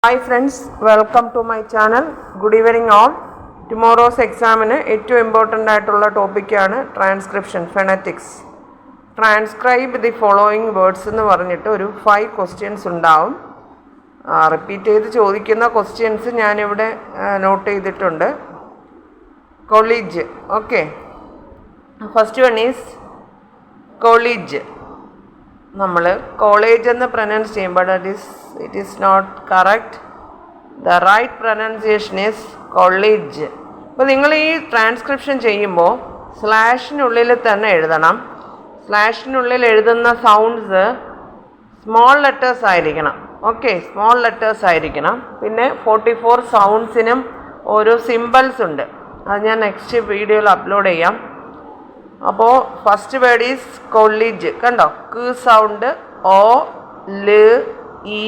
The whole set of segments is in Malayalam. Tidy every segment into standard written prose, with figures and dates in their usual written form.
Hi friends, welcome to my channel. Good evening all. Tomorrow's exam ഏറ്റവും ഇമ്പോർട്ടൻ്റ് ആയിട്ടുള്ള ടോപ്പിക്കാണ് transcription, phonetics. Transcribe the following words എന്ന് പറഞ്ഞിട്ട് ഒരു 5 ക്വസ്റ്റ്യൻസ് ഉണ്ടാവും. റിപ്പീറ്റ് ചെയ്ത് ചോദിക്കുന്ന ക്വസ്റ്റ്യൻസ് ഞാനിവിടെ നോട്ട് ചെയ്തിട്ടുണ്ട്. College, okay. First one is college. നമ്മൾ കോളേജ് എന്ന് പ്രൊനൗൺസ് ചെയ്യുമ്പോൾ it is not correct. The right pronunciation is college. അപ്പോൾ നിങ്ങൾ ഈ ട്രാൻസ്ക്രിപ്ഷൻ ചെയ്യുമ്പോൾ സ്ലാഷിനുള്ളിൽ തന്നെ എഴുതണം. സ്ലാഷിനുള്ളിൽ എഴുതുന്ന സൗണ്ട്സ് സ്മോൾ ലെറ്റേഴ്സ് ആയിരിക്കണം. ഓക്കെ, സ്മോൾ ലെറ്റേഴ്സ് ആയിരിക്കണം. പിന്നെ 44 സൗണ്ട്സിനും ഓരോ സിമ്പിൾസ് ഉണ്ട്. അത് ഞാൻ നെക്സ്റ്റ് വീഡിയോയിൽ അപ്ലോഡ് ചെയ്യാം. അപ്പോൾ ഫസ്റ്റ് വേർഡ് ഈസ് കോളേജ്. കണ്ടോ, ക് സൗണ്ട്, ഓ ല് ഇ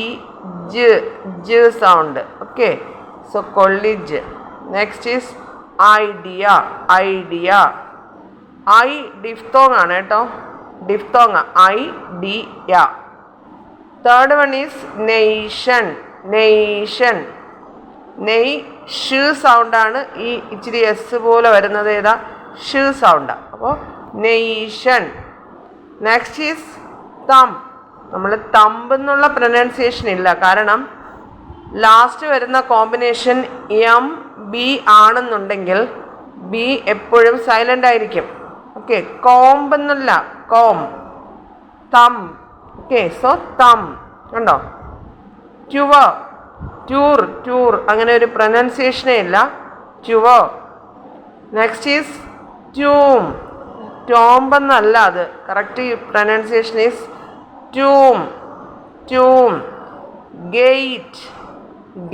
ജ് sound. Okay, so college. Next is idea. Idea I diphthong ആണ് കേട്ടോ, diphthong, idea. Third one is nation. Nation, നെയ് ഷ് സൗണ്ടാണ്. ഈ ഇച്ചിരി എസ് പോലെ വരുന്നത് ഏതാ, ഷ് സൗണ്ടാണ്. അപ്പോൾ നെയ്ഷൻ. Next is thumb. നമ്മൾ തമ്പ് എന്നുള്ള പ്രൊനൗൺസിയേഷൻ ഇല്ല, കാരണം ലാസ്റ്റ് വരുന്ന കോമ്പിനേഷൻ എം ബി ആണെന്നുണ്ടെങ്കിൽ ബി എപ്പോഴും സൈലൻ്റ് ആയിരിക്കും. ഓക്കെ, കോംബ് എന്നല്ല, comb, thumb. Okay, so thumb. കണ്ടോ, ട്യുവർ, ടൂർ, ടൂർ, അങ്ങനെ ഒരു പ്രൊനൗൺസിയേഷനേ ഇല്ല, tour. Next is tomb. Tomb എന്നല്ല, അത് correct pronunciation is tomb, tomb. Gate,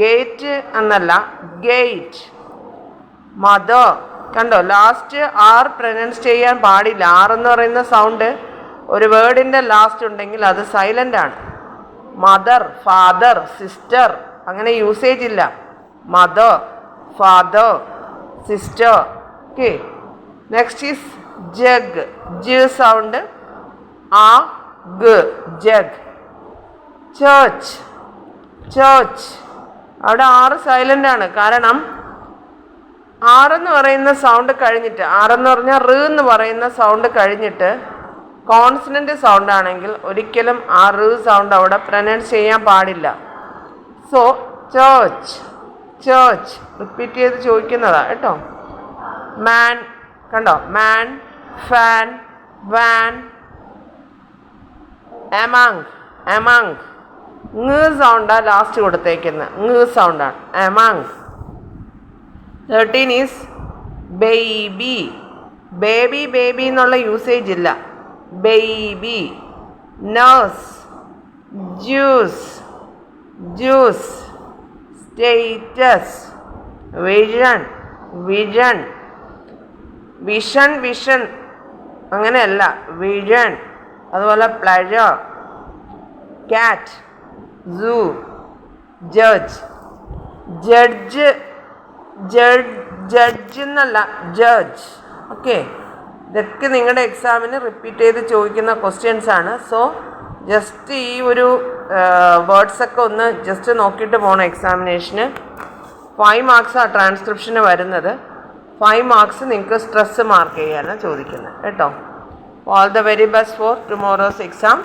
gate എന്നല്ല, ഗേറ്റ്. മദർ. കണ്ടോ, ലാസ്റ്റ് ആർ പ്രൊനൗൺസ് ചെയ്യാൻ പാടില്ല. ആർ എന്ന് പറയുന്ന സൗണ്ട് ഒരു വേർഡിൻ്റെ ലാസ്റ്റ് ഉണ്ടെങ്കിൽ അത് സൈലൻ്റ് ആണ്. മദർ, ഫാദർ, സിസ്റ്റർ, അങ്ങനെ യൂസേജ് ഇല്ല. Mother, father, sister. Okay, next is jug. J sound, ആ ഗ, ജഗ്. ചേർച്ച്, ചേർച്ച്, അവിടെ ആറ് സൈലൻ്റ് ആണ്. കാരണം ആറെന്ന് പറയുന്ന സൗണ്ട് കഴിഞ്ഞിട്ട്, ആറെന്ന് പറഞ്ഞാൽ റ് എന്ന് പറയുന്ന സൗണ്ട് കഴിഞ്ഞിട്ട് കോൺസണൻ്റ് സൗണ്ട് ആണെങ്കിൽ ഒരിക്കലും ആ റ് സൗണ്ട് അവിടെ പ്രൊനൗൺസ് ചെയ്യാൻ പാടില്ല. So church, church. റിപ്പീറ്റ് ചെയ്ത് ചോദിക്കുന്നതാണ് കേട്ടോ. മാൻ, കണ്ടോ, മാൻ, ഫാൻ, വാൻ. എമങ്, എമങ്, ങ് സൗണ്ടാണ് ലാസ്റ്റ് കൊടുത്തേക്കുന്നത്, ങ് സൗണ്ടാണ്, among. 13 is baby. Baby, baby എന്നുള്ള യൂസേജ് ഇല്ല, baby. Nurse, juice, juice. Status, vision, vision. Vision, vision അങ്ങനെയല്ല, വിഷൻ. അതുപോലെ പ്ലഷർ, ക്യാറ്റ്, സൂ. ജഡ്ജ്, ജഡ്ജ്, ജഡ്ജ് എന്നല്ല, ജഡ്ജ്. ഓക്കെ, ഇതൊക്കെ നിങ്ങളുടെ എക്സാമിന് റിപ്പീറ്റ് ചെയ്ത് ചോദിക്കുന്ന ക്വസ്റ്റ്യൻസ് ആണ്. സോ ജസ്റ്റ് ഈ ഒരു വേർഡ്സൊക്കെ ഒന്ന് ജസ്റ്റ് നോക്കിയിട്ട് പോകണം എക്സാമിനേഷന്. 5 മാർക്സാണ് ട്രാൻസ്ക്രിപ്ഷന് വരുന്നത്. 5 മാർക്സ് നിങ്ങൾക്ക് സ്ട്രെസ് മാർക്ക് ചെയ്യാനാണ് ചോദിക്കുന്നത് കേട്ടോ. All the very best for tomorrow's exam.